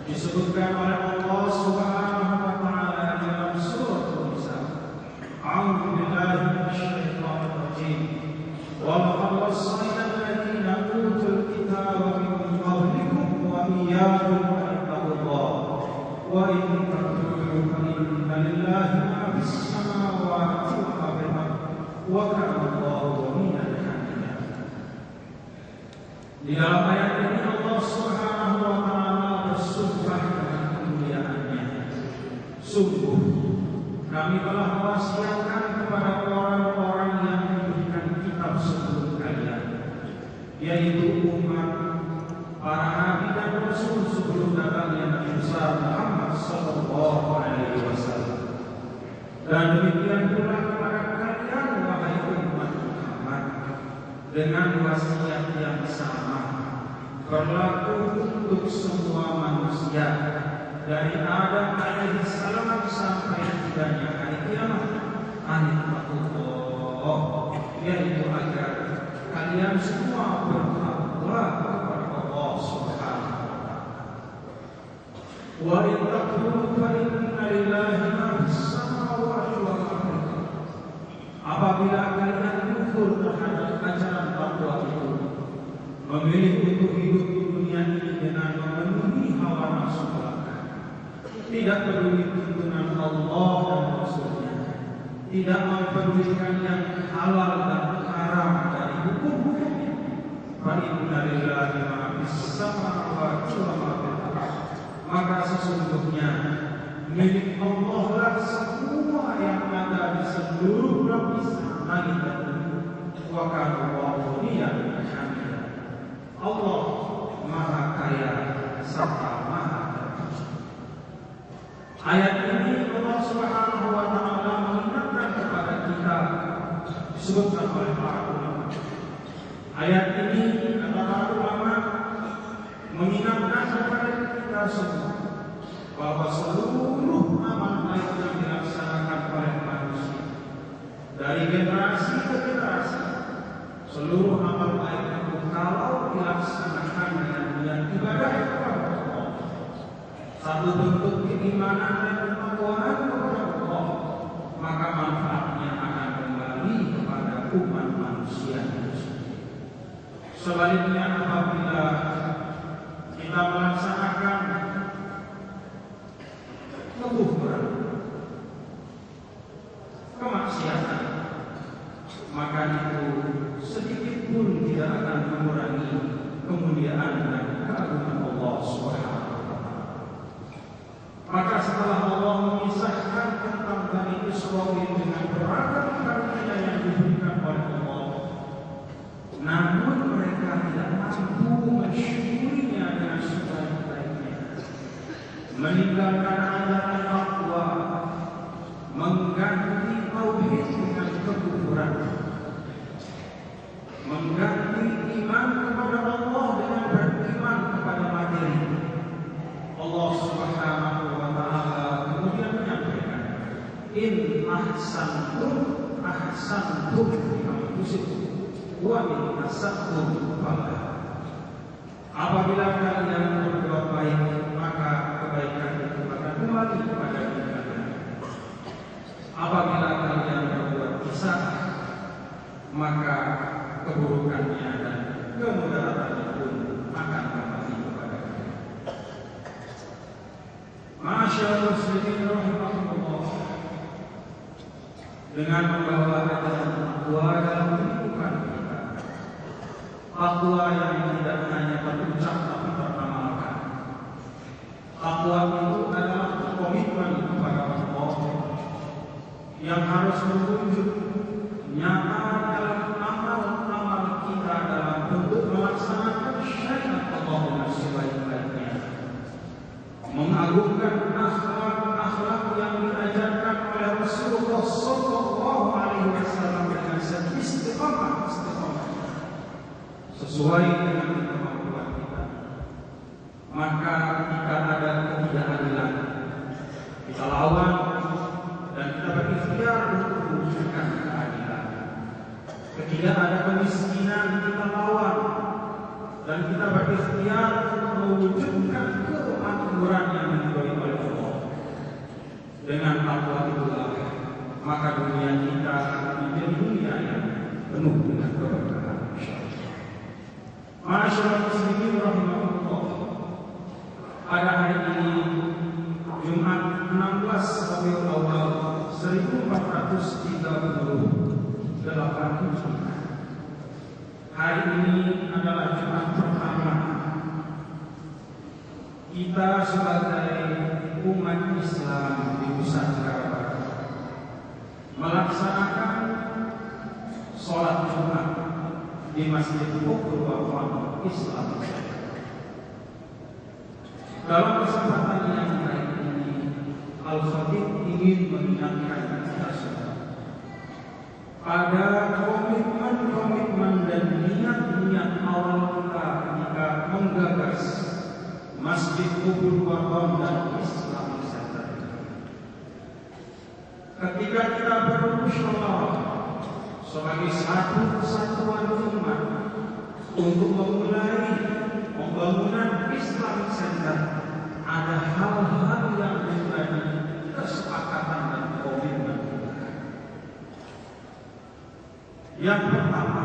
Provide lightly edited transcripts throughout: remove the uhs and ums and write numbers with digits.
disebutkan oleh Allah Subhanahu wa taala dalam surah An-Nisa. A'udzu billahi minasyaitonir rajim. Wa laqad wassayna alladziina utul kitaaba min qablikum wa iyyakum an ittaqullah. Wa in takfuru fa inna lillahi ma fis samawati wa ma fil ardi wa kana Allahu ghaniyyan hamida. Di dalam ayat ini Allah Subhanahu wa taala bersumpah dengan kemuliaannya. Sungguh kami telah mewasiatkan kepada orang-orang yang diberikan kitab sebelum kalian, yaitu umat para nabi dan rasul sebelum datangnya Nabi besar Muhammad sallallahu alaihi wasallam. Dan demikian pula kepada kalian wahai umat Muhammad, dengan wasiat yang sama berlaku untuk semua manusia dari Adam alaihissalam sampai tidaknya hari kiamat. Anittaqullah, yaitu agar kalian semua bertakwa kepada Allah Subhanahu wa taala. Wa in takfuru fa inna lillahi ma fis samawati wa ma fil ardi. Apabila kalian kufur terhadap ajaran takwa itu, memilih untuk hidup di dunia ini dengan memenuhi hawa nafsu belaka, tidak peduli tuntunan Allah dan Rasulnya, tidak mempedulikan yang halal dan haram dari hukum-hukumnya, fa inna lillahi ma fis samawati wa ma fil ardi. Maka sesungguhnya milik Allah lah semua yang ada di seluruh lapisan langit dan bumi. Wa kana Allahu ghaniyyan hamida. Allah Maha Kaya serta Maha Terpuji. Ayat ini Allah Subhanahu wa taala mengingatkan kepada kita, disebutkan oleh para ulama. Ayat ini kata para ulama mengingatkan kepada kita semua bahwa seluruh amal baik yang dilaksanakan oleh manusia dari generasi ke generasi, seluruh amal baik itu kalau dilaksanakan dengan ibadah kepada Allah, satu bentuk keimanan dan ketakwaan kepada Allah, maka manfaatnya akan kembali kepada umat manusia itu sendiri. Sebaliknya, apabila kita melaksanakan kekufuran, kemaksiatan, maka itu sedikit pun tidak akan mengurangi kemuliaan dan keagungan Allah Subhanahu wa taala. Maka setelah Allah memisahkan tentang Bani Israil dengan beragam karunia yang diberikan oleh Allah, namun mereka tidak mampu mensyukurinya dengan sebaik-baiknya, meninggalkan ajaran takwa, mengganti tauhid dengan kekufuran, mengganti iman kepada Allah dengan beriman kepada materi. Allah Subhanahu wa taala kemudian menyampaikan, in ahsantum ahsantum li anfusikum wa in asatum falah. Apabila kalian berbuat baik, maka kebaikan itu akan kembali kepada kalian. Apabila kalian berbuat salah, maka keburukannya dan kemudaratannya pun akan kembali kepada kalian. Masyaallah muslimin rahimahullah, dengan membawa ajaran takwa dalam kehidupan kita, takwa yang tidak hanya terucap tapi teramalkan. Takwa itu adalah komitmen kepada Allah yang harus berwujud nyata dalam amal-amal kita dalam bentuk melaksanakan syariat Allah dengan sebaik-baiknya, mengagungkan akhlak-akhlak yang diajarkan oleh Rasulullah sallallahu alaihi wasallam dengan istiqamah sesuai dengan kemampuan kita. Maka jika ada ketidakadilan, kita lawan dan kita berikhtiar untuk mewujudkan keadilan. Ketika ada kemiskinan, kita lawan dan kita berikhtiar untuk mewujudkan kemakmuran. ukuran yang diridhoi oleh Allah. Dengan takwa itulah maka dunia kita akan menjadi dunia yang penuh dengan keberkahan. Masyaallah muslimin rahimahullah. Pada hari ini Jumat 16 Rabiul Awal 1438 Hijriah. Hari ini adalah Jumat pertama kita sebagai umat Islam di Nusantara Barat melaksanakan sholat Jumat di Masjid Bukul Wafan Islam. Dalam kesempatan yang baik ini, Al-Khatib ingin mengingatkan kita semua pada komitmen dan niat awal kita ketika menggagas Masjid Bukul Wafan dan Islam Center. Ketika kita bermusyawarah sebagai satu kesatuan umat untuk memulai pembangunan Islam Center, ada hal-hal yang menjadi kesepakatan dan komitmen. Yang pertama,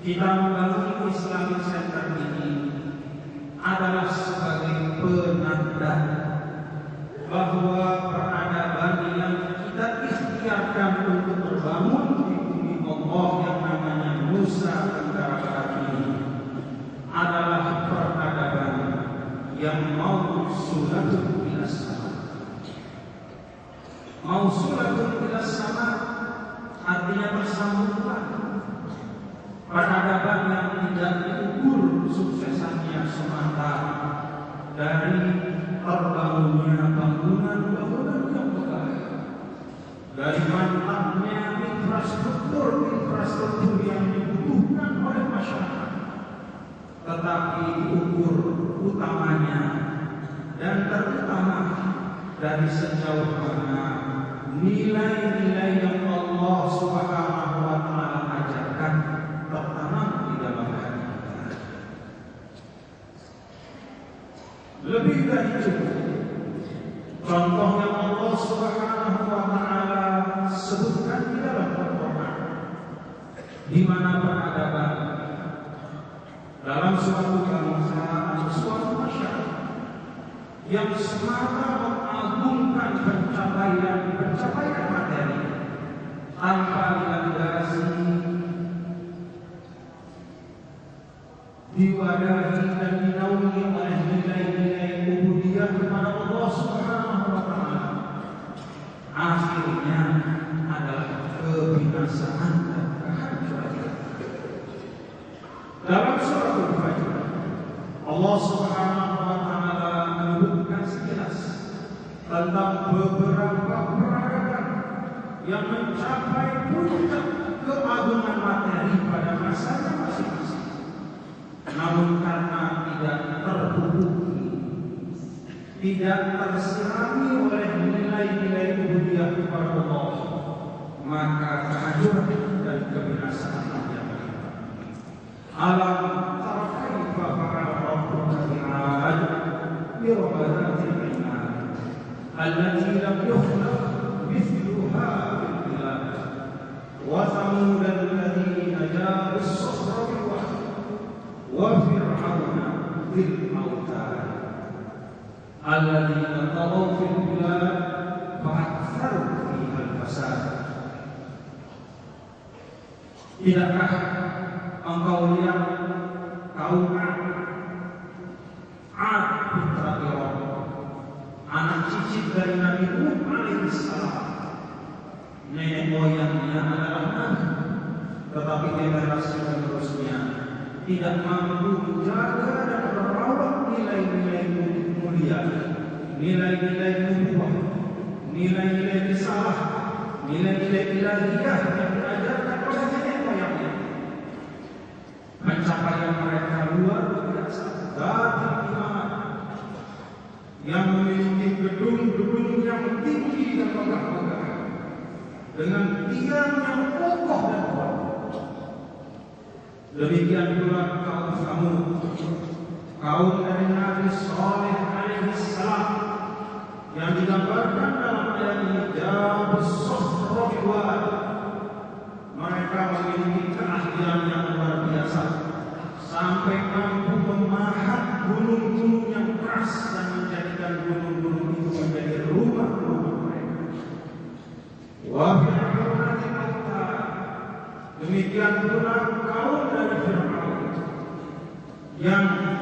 kita membangun Islam Center ini adalah sebagai penanda bahwa peradaban yang kita ikhtiarkan untuk terbangun di bumi Allah yang namanya Nusa Tenggara Barat ini adalah peradaban yang mausulatun ila sama. Mausulatun ila sama artinya bersambungan. Peradaban yang tidak diukur suksesnya semata dari terbangunnya bangunan yang megah, dari mantapnya infrastruktur yang dibutuhkan oleh masyarakat, tetapi diukur utamanya dan terutama dari sejauh mana nilai-nilai yang Allah Subhanahu wa Ta'ala ajarkan tertanam di dalam hati kita. Lebih dari itu, contoh yang Allah Subhanahu wa Ta'ala sebutkan di dalam Al-Quran, di mana peradaban dalam suatu bangsa atau suatu masyarakat yang semata mengagungkan pencapaian materi tanpa dilandasi, diwadahi dan dinaungi oleh nilai-nilai ubudiyah kepada Allah Subhanahu wa Ta'ala, akhirnya adalah kebinasaan dan kehancuran. Dalam surah Al-Fajr, Allah Subhanahu wa Ta'ala menyebutkan sekilas tentang beberapa peradaban yang mencapai puncak keagungan materi pada masanya masing-masing, namun karena tidak terhubungi, tidak tersirami oleh nilai-nilai ubudiyah kepada Allah, maka kehancuran dan kebinasaan yang menimpa. Alam tara kaifa fa'ala rabbuka bi'ad bi rabbatil ibad allati lam yukhlaq mithluha fil bilad wa thamud alladhina jabu as-sakhra bil wad wa fir'auna bil autad alladzina taghaw fil bilad fa'aktharu fiha al-fasad. Tidakkah engkau lihat kaum Ad putra Iram, anak cicit dari Nabi Nuh alaihissalam, nenek moyangnya adalah Nabi, tetapi generasi penerusnya tidak mampu menjaga dan merawat nilai-nilai mulia, nilai-nilai nubuwah, nilai-nilai risalah, nilai-nilai ilahiyah yang diajarkan oleh nenek moyangnya. Pencapaian mereka luar biasa, Darul Iman yang memiliki gedung-gedung yang tinggi dan megah-megah dengan tiang yang kokoh dan kuat. Demikian pula kaum Samud kaum dari Nabi Saleh alaihissalam yang digambarkan dalam ayat ini jabus sofro biwad. Mereka memiliki keahlian yang luar biasa sampai mampu memahat gunung-gunung yang keras dan menjadikan gunung-gunung itu menjadi rumah-rumah mereka. Wa fir'aun demikian pula kaum dari Fir'aun yang